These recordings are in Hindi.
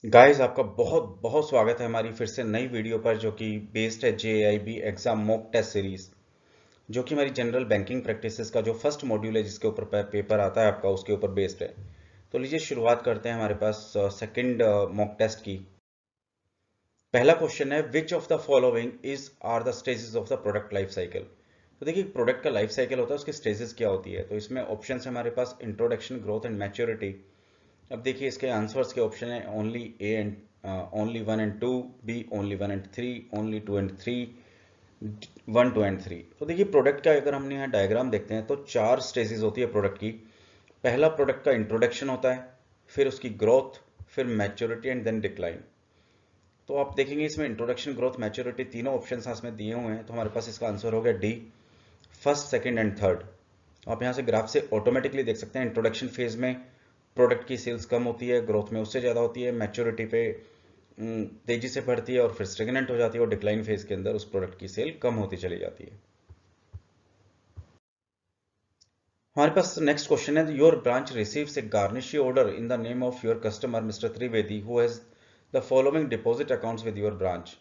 गाइस, आपका बहुत बहुत स्वागत है हमारी फिर से नई वीडियो पर जो कि बेस्ड है JAIIB exam mock test series, जो कि हमारी जनरल बैंकिंग प्रैक्टिसेस का जो फर्स्ट मॉड्यूल है जिसके ऊपर पेपर आता है आपका, उसके ऊपर बेस्ड है। तो लीजिए शुरुआत करते हैं हमारे पास सेकंड मॉक टेस्ट की। पहला क्वेश्चन है, which of the following is are the stages of the product life cycle. तो देखिए, प्रोडक्ट का लाइफ साइकिल होता है, उसकी स्टेजेस क्या होती है। तो इसमें ऑप्शन है हमारे पास इंट्रोडक्शन, ग्रोथ एंड मैच्योरिटी। अब देखिए इसके आंसर्स के ऑप्शन है only A and only 1 and 2, B only 1 and 3, only 2 and 3, 1 2 and 3। तो देखिए प्रोडक्ट का अगर हमने यहाँ डायग्राम देखते हैं तो चार स्टेजेस होती है प्रोडक्ट की। पहला प्रोडक्ट का इंट्रोडक्शन होता है, फिर उसकी ग्रोथ, फिर मैच्योरिटी एंड देन डिक्लाइन। तो आप देखेंगे इसमें इंट्रोडक्शन, ग्रोथ, मैच्योरिटी तीनों ऑप्शन इसमें दिए हुए हैं। तो हमारे पास इसका आंसर हो गया D, first, second and third. आप यहाँ से ग्राफ से ऑटोमेटिकली देख सकते हैं इंट्रोडक्शन फेज में प्रोडक्ट की सेल्स कम होती है, ग्रोथ में उससे ज़्यादा होती है, मैच्योरिटी पे तेजी से बढ़ती है और फिर स्टेगनेंट हो जाती है, और डिक्लाइन फेज के अंदर उस प्रोडक्ट की सेल कम होती चली जाती है। हमारे पास नेक्स्ट क्वेश्चन है, your branch receives A garnishee order in the name of your customer mister Trivedi who has the following deposit accounts with your branch,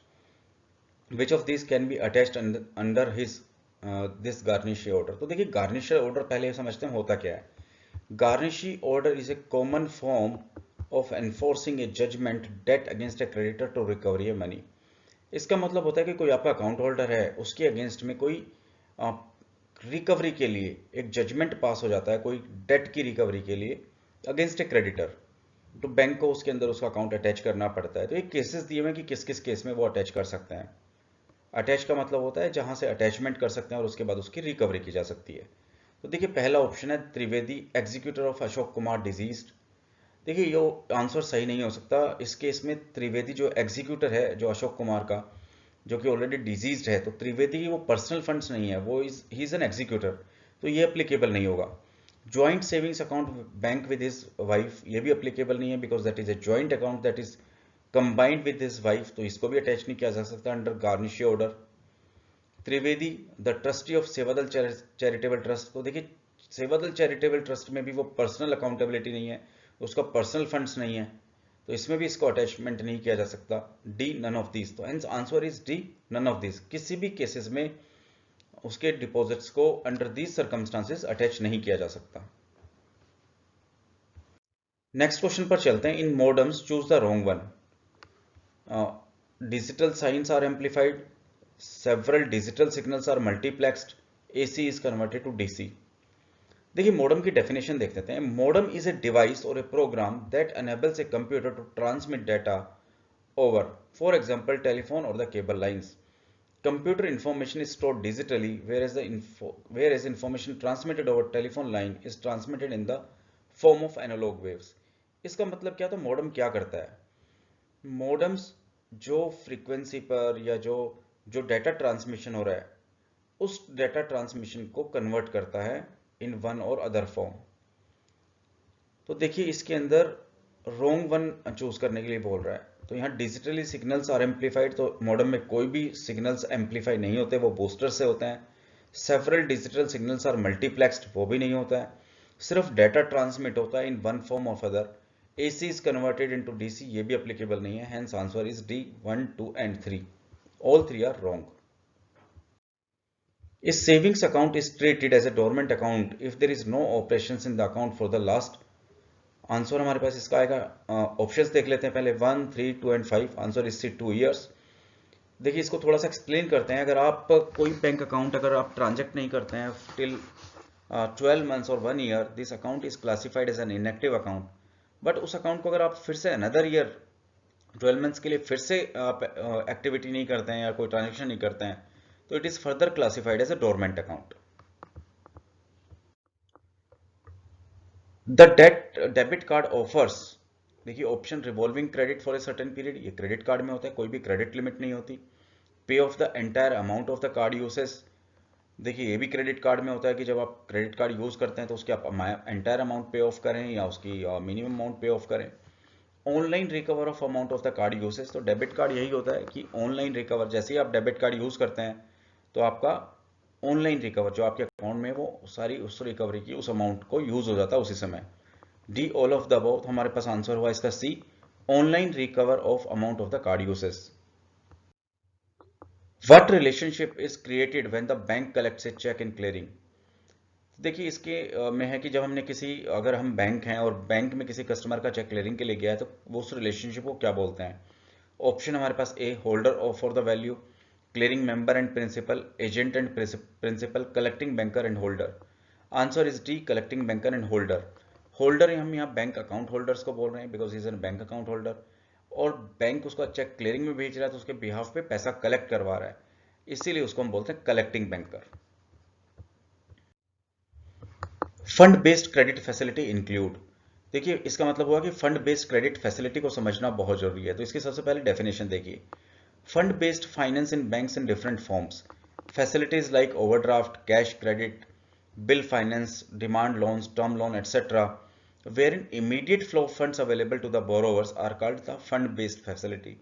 which of this can be attached under his this garnishee order. तो देखिए गार्निशी ऑर्डर पहले समझते हैं होता क्या है। Garnishee order is a common form of enforcing a judgment debt against a creditor to recovery of money। इसका मतलब होता है कि कोई आपका अकाउंट होल्डर है, उसके अगेंस्ट में कोई रिकवरी के लिए एक जजमेंट पास हो जाता है, कोई डेट की रिकवरी के लिए अगेंस्ट ए क्रेडिटर। तो बैंक को उसके अंदर उसका अकाउंट अटैच करना पड़ता है। तो ये केसेस दिए हुए हैं कि किस किस केस में वो अटैच कर सकते हैं। अटैच का मतलब होता है जहां से अटैचमेंट कर सकते हैं और उसके बाद उसकी रिकवरी की जा सकती है। तो देखिए पहला ऑप्शन है Trivedi executor of Ashok Kumar diseased. देखिए ये आंसर सही नहीं हो सकता। इस केस में त्रिवेदी जो एग्जीक्यूटर है जो अशोक कुमार का, जो कि ऑलरेडी डिजीज्ड है, तो त्रिवेदी की वो पर्सनल फंड्स नहीं है, वो ही इज एन एग्जीक्यूटर। तो ये अप्लीकेबल नहीं होगा। Joint savings account bank with his wife, ये भी अप्लीकेबल नहीं है, because that is a joint account that is combined with his wife, तो इसको भी अटैच नहीं किया जा सकता under garnishee order. Trivedi the trustee of Sevadal charitable trust, तो देखिए सेवादल चैरिटेबल ट्रस्ट में भी वो पर्सनल अकाउंटेबिलिटी नहीं है, उसका पर्सनल फंड्स नहीं है, तो इसमें भी इसको अटैचमेंट नहीं किया जा सकता। D, none of this. तो answer is D, none of this. किसी भी केसेस में उसके डिपॉजिट्स को अंडर दीज सर्कमस्टांसेस अटैच नहीं किया जा सकता। नेक्स्ट क्वेश्चन पर चलते हैं। In modems choose the wrong one. Digital science are amplified, several digital signals are multiplexed, AC is converted to DC। देखिए मोडम की डेफिनेशन देख लेते हैं। मोडम इज ए डिवाइस और a program that enables a computer to transmit data over, for example, telephone or the cable lines। Computer information is stored digitally, whereas information transmitted over telephone line is transmitted in the form of analog waves। इसका मतलब क्या? तो मोडम क्या करता है? मोडम्स जो फ्रीक्वेंसी पर या जो जो डाटा ट्रांसमिशन हो रहा है, उस डाटा ट्रांसमिशन को कन्वर्ट करता है इन वन और अदर फॉर्म। तो देखिए इसके अंदर रोंग वन चूज करने के लिए बोल रहा है। तो यहाँ डिजिटली सिग्नल्स आर एम्पलीफाइड, तो मॉडम में कोई भी सिग्नल्स एम्पलीफाई नहीं होते, वो बूस्टर से होते हैं। Several digital signals are multiplexed, वो भी नहीं होता है। सिर्फ डाटा ट्रांसमिट होता है in one form of other. AC is converted into DC, ये भी applicable नहीं है। Hence answer is D, 1 2 and 3। All three are wrong। A savings account is treated as a dormant account if there is no operations in the account for the last। Answer हमारे पास इसका आएगा, ऑप्शंस देख लेते हैं पहले, 1 3 2 and 5। Answer is C 2 years. देखिए इसको थोड़ा सा एक्सप्लेन करते हैं। अगर आप कोई बैंक अकाउंट अगर आप ट्रांजेक्ट नहीं करते हैं टिल 12 मंथ्स और 1 year, this account is classified as an inactive account. But उस अकाउंट को अगर आप फिर से अनदर ईयर 12 मंथ्स के लिए फिर से आप एक्टिविटी नहीं करते हैं या कोई ट्रांजेक्शन नहीं करते हैं, तो it is further classified as a dormant account. The debit card offers, देखिए option revolving credit for a certain period, ये क्रेडिट कार्ड में होता है, कोई भी क्रेडिट लिमिट नहीं होती। पे of the entire amount of the card uses, देखिए ये भी क्रेडिट कार्ड में होता है कि जब आप क्रेडिट कार्ड यूज करते हैं तो उसके आप एंटायर अमाउंट पे ऑफ करें या उसकी मिनिमम अमाउंट पे ऑफ करें। Online recover of amount of the card usage, तो डेबिट कार्ड यही होता है कि ऑनलाइन रिकवर, जैसे ही आप डेबिट कार्ड यूज करते हैं तो आपका ऑनलाइन रिकवर जो आपके अकाउंट में वो सारी उस रिकवरी की उस अमाउंट को यूज हो जाता है उसी समय। D, all of the above. तो हमारे पास आंसर हुआ इसका सी, online recover of amount of the card uses. What relationship is created when the bank collects a check in clearing? देखिए इसके में है कि जब हमने किसी, अगर हम बैंक हैं और बैंक में किसी कस्टमर का चेक क्लियरिंग के लिए गया है तो वो उस रिलेशनशिप को क्या बोलते हैं? ऑप्शन हमारे पास a holder of for the value, clearing member and principal, agent and principal, collecting banker and holder. Answer is D, collecting banker and holder. Holder हम यहाँ बैंक अकाउंट होल्डर्स को बोल रहे हैं because is an bank account holder, और बैंक उसका चेक क्लियरिंग में भेज रहा है तो उसके बिहाफ पे पैसा कलेक्ट करवा रहा है, इसीलिए उसको हम बोलते हैं collecting banker. Fund based credit facility include, देखिए इसका मतलब हुआ कि फंड बेस्ड क्रेडिट फैसिलिटी को समझना बहुत जरूरी है। तो इसकी सबसे पहले डेफिनेशन देखिए, fund based finance in banks in different forms, facilities like overdraft, cash credit, bill finance, demand loans, term loan, etc., wherein immediate flow of funds available to the borrowers are called the fund-based facility.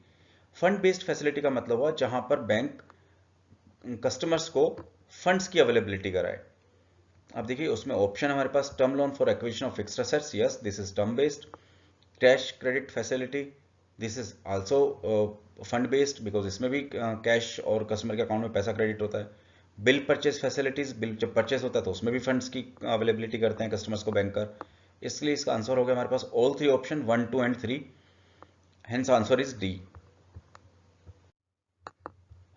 Fund-based facility का मतलब हुआ जहां पर बैंक कस्टमर्स को फंड्स की अवेलेबिलिटी कराए। अब देखिए उसमें ऑप्शन हमारे पास term loan for acquisition of fixed assets, yes this is term based. Cash credit facility, this is also fund based because इसमें भी कैश और कस्टमर के अकाउंट में पैसा क्रेडिट होता है। बिल परचेज फैसिलिटीज, बिल जब परचेज होता है तो उसमें भी फंड्स की अवेलेबिलिटी करते हैं कस्टमर्स को बैंकर, इसलिए इसका आंसर हो गया हमारे पास all three option 1, 2 and 3, hence answer is D.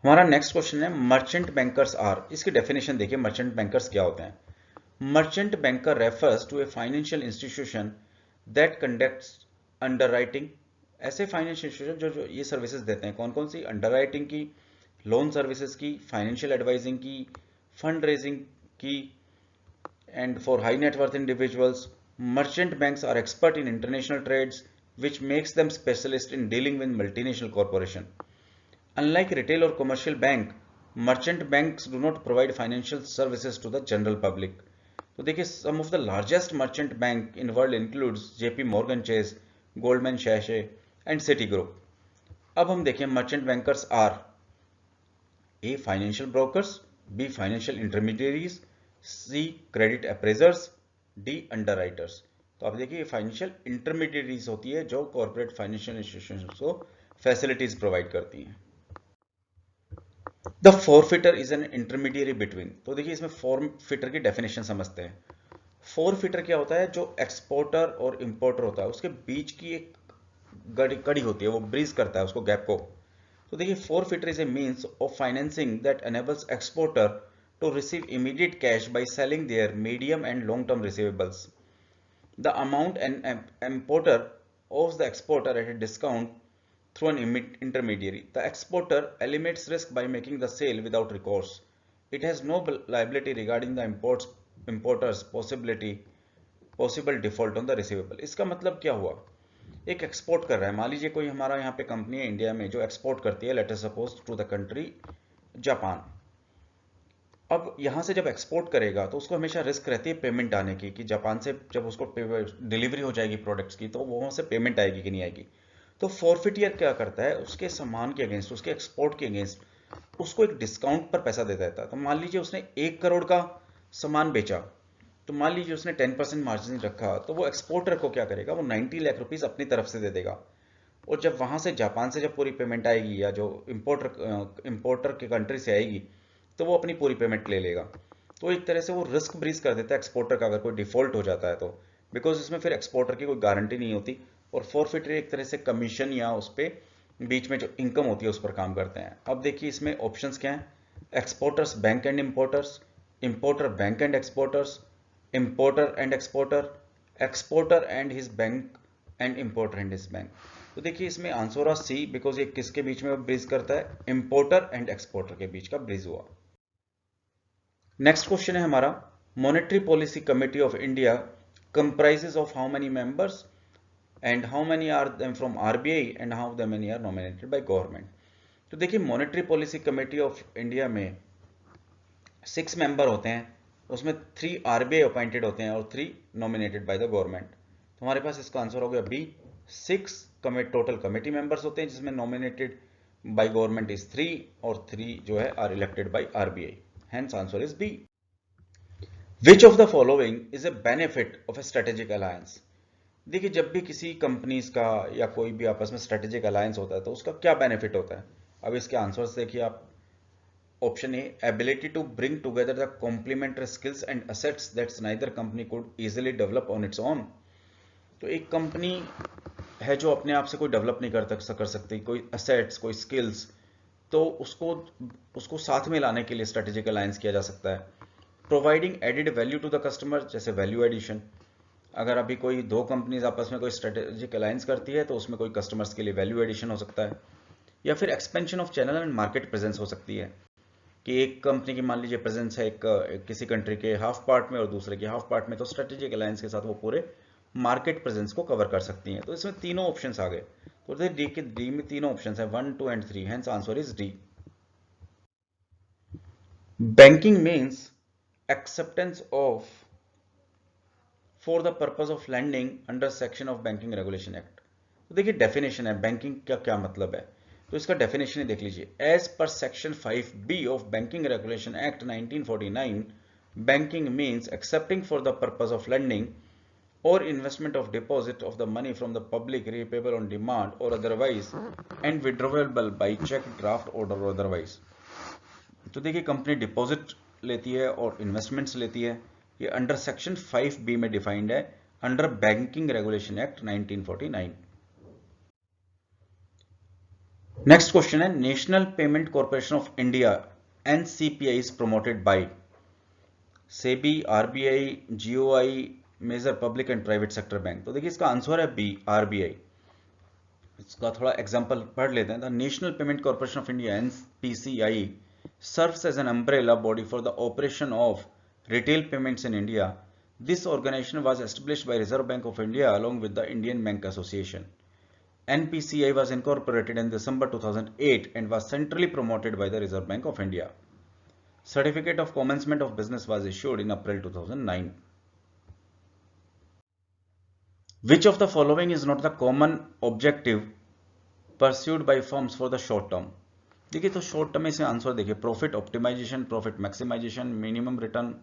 हमारा नेक्स्ट क्वेश्चन है मर्चेंट बैंकर्स आर, इसकी डेफिनेशन देखिए मर्चेंट बैंकर्स क्या होते हैं। Merchant banker refers to a financial institution that conducts underwriting, ऐसे फाइनेंशियल इंस्टीट्यूशन जो ये सर्विसेज देते हैं, कौन कौन सी? अंडरराइटिंग की, लोन सर्विसेज की, फाइनेंशियल एडवाइजिंग की, फंड रेजिंग की, and for high net worth individuals. Merchant banks are expert in international trades, which makes them specialist in dealing with multinational corporation. Unlike retail or commercial bank, merchant banks do not provide financial services to the general public. तो देखिए some of the largest merchant bank in world includes JP Morgan Chase, Goldman Sachs and Citigroup. अब हम देखें merchant bankers are A. Financial brokers, B. Financial intermediaries, C. Credit appraisers, D. Underwriters. तो आप देखिए फाइनेंशियल इंटरमीडिएटरीज होती है जो कॉर्पोरेट फाइनेंशियल इंस्टीट्यूशंस को फैसिलिटीज प्रोवाइड करती हैं। The forfaiter is an intermediary between, तो देखिए इसमें फॉरफिटर की डेफिनेशन समझते हैं। फॉरफिटर क्या होता है? जो एक्सपोर्टर और इंपोर्टर होता है उसके बीच की एक कड़ी होती है, वो ब्रीज करता है उसको, गैप को। तो देखिए forfeiture is a means of financing that enables exporter to receive immediate cash by selling their medium and long-term receivables. The amount an importer owes the exporter at a discount through an intermediary. The exporter eliminates risk by making the sale without recourse. It has no liability regarding the importer's possible default on the receivable. इसका मतलब क्या हुआ? एक एक्सपोर्ट कर रहा है, मान लीजिए कोई हमारा यहाँ पे कंपनी है इंडिया में जो एक्सपोर्ट करती है, let us suppose to the country Japan. अब यहाँ से जब एक्सपोर्ट करेगा तो उसको हमेशा रिस्क रहती है पेमेंट आने की, कि जापान से जब उसको डिलीवरी हो जाएगी प्रोडक्ट्स की तो वहाँ से पेमेंट आएगी कि नहीं आएगी। तो फॉरफिटियर क्या करता है? उसके सामान के अगेंस्ट, उसके एक्सपोर्ट के अगेंस्ट उसको एक डिस्काउंट पर पैसा दे देता है। तो मान लीजिए उसने 1 करोड़ का सामान बेचा, तो मान लीजिए उसने 10% मार्जिन रखा, तो वो एक्सपोर्टर को क्या करेगा? वो 90 लाख रुपीस अपनी तरफ से दे देगा, और जब वहां से जापान से जब पूरी पेमेंट आएगी या जो इंपोर्टर के कंट्री से आएगी तो वो अपनी पूरी पेमेंट ले लेगा। तो एक तरह से वो रिस्क ब्रीज कर देता है एक्सपोर्टर का, अगर कोई डिफॉल्ट हो जाता है तो, बिकॉज इसमें फिर एक्सपोर्टर की कोई गारंटी नहीं होती, और फॉरफिटर एक तरह से कमीशन या उस पर बीच में जो इनकम होती है उस पर काम करते हैं। अब देखिए इसमें ऑप्शंस क्या हैं? Exporters bank and importers, importer bank and exporters, importer and exporter and his bank and importer and his bank। तो देखिए इसमें आंसर हुआ सी, बिकॉज ये किसके बीच में ब्रिज करता है? इंपोर्टर एंड एक्सपोर्टर के बीच का ब्रिज हुआ। नेक्स्ट क्वेश्चन है हमारा, monetary policy committee of India comprises of how many members and how many are them from RBI and how many are nominated by government. तो देखिए monetary policy committee of India में 6 मेंबर होते हैं, उसमें 3 आरबीआई अपॉइंटेड होते हैं और 3 नॉमिनेटेड बाय द गवर्नमेंट। तो हमारे पास इसका आंसर हो गया बी, 6 टोटल कमेटी मेंबर्स होते हैं जिसमें नॉमिनेटेड बाय गवर्नमेंट इज 3 और 3 जो है are elected by RBI, hence answer is B. Which of the following is a benefit of a strategic alliance? देखिए, जब भी किसी कंपनीज का या कोई भी आपस में स्ट्रेटेजिक अलायंस होता है तो उसका क्या बेनिफिट होता है। अब इसके आंसर्स देखिए आप। Option A, ability to bring together the complementary skills and assets that's neither company could easily develop on its own. तो एक कंपनी है जो अपने आप से कोई डेवलप नहीं कर सकती, कोई असेट्स, कोई स्किल्स, तो उसको उसको साथ में लाने के लिए स्ट्रेटेजिक अलायंस किया जा सकता है। Providing added value to the customer, जैसे वैल्यू एडिशन। अगर अभी कोई दो कंपनीज आपस में कोई स्ट्रेटेजिक अलायंस करती है तो उसमें कोई कस्टमर्स के लिए वैल्यू एडिशन हो सकता है। या फिर expansion of channel and market presence हो सकती है कि एक कंपनी की मान लीजिए प्रेजेंस है किसी कंट्री के हाफ पार्ट में और दूसरे के हाफ पार्ट में, तो स्ट्रेटेजिक अलायंस के साथ वो पूरे मार्केट प्रेजेंस को कवर कर सकती हैं। तो इसमें तीनों ऑप्शंस आ गए। तो डी में तीनों ऑप्शंस हैं, 1, 2 and 3, hence answer is D. Banking means acceptance of for the purpose of lending under section of banking regulation act। तो देखिए डेफिनेशन है बैंकिंग का क्या मतलब है, तो इसका डेफिनेशन ही देख लीजिए। As per section 5B of banking regulation act 1949, banking means accepting for the purpose of lending or investment of deposit of the money from the public repayable on demand or otherwise and withdrawable by check, draft order or otherwise। तो देखिए कंपनी डिपॉजिट लेती है और इन्वेस्टमेंट्स लेती है, ये अंडर सेक्शन 5B में डिफाइंड है, under banking regulation act 1949। Next question है, National Payment Corporation of India NCPI is promoted by SEBI, RBI, GOI, major public and private sector bank. तो देखिए इसका आंसर है बी, आरबीआई। इसका थोड़ा एग्जांपल पढ़ लेते हैं। The national Payment Corporation of India NPCI serves as an umbrella body for the operation of retail payments in India. This organization was established by Reserve Bank of India along with the Indian Bank Association. NPCI was incorporated in December 2008 and was centrally promoted by the Reserve Bank of India. Certificate of commencement of business was issued in April 2009. Which of the following is not the common objective pursued by firms for the short term? देखिए तो शॉर्ट टर्म में से आंसर देखिए, profit optimization, profit maximization, minimum return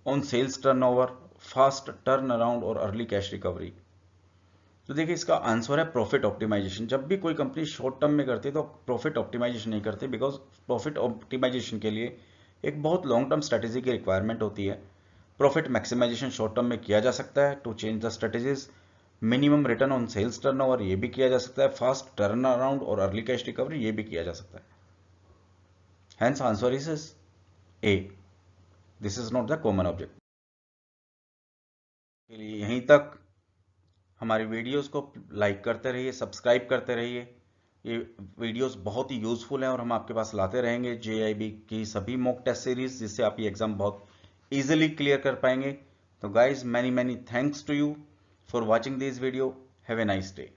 on sales turnover, fast turn around और अर्ली कैश रिकवरी। तो देखिए इसका आंसर है प्रॉफिट ऑप्टिमाइजेशन। जब भी कोई कंपनी शॉर्ट टर्म में करती है तो प्रॉफिट ऑप्टिमाइजेशन नहीं करती, बिकॉज प्रॉफिट ऑप्टिमाइजेशन के लिए एक बहुत लॉन्ग टर्म स्ट्रेटेजी की रिक्वायरमेंट होती है। प्रॉफिट मैक्सिमाइजेशन शॉर्ट टर्म में किया जा सकता है to change the strategies. Minimum return on sales turnover ये भी किया जा सकता है, फास्ट टर्न अराउंड और अर्ली कैश रिकवरी ये भी किया जा सकता है। Hence answer is A. This is not the common object। के लिए यहीं तक। हमारी वीडियोस को लाइक करते रहिए, सब्सक्राइब करते रहिए। ये वीडियोस बहुत ही यूजफुल हैं और हम आपके पास लाते रहेंगे JIB की सभी मॉक टेस्ट सीरीज, जिससे आप ये एग्जाम बहुत इजीली क्लियर कर पाएंगे। तो guys, many thanks to you for watching this video. Have a nice day.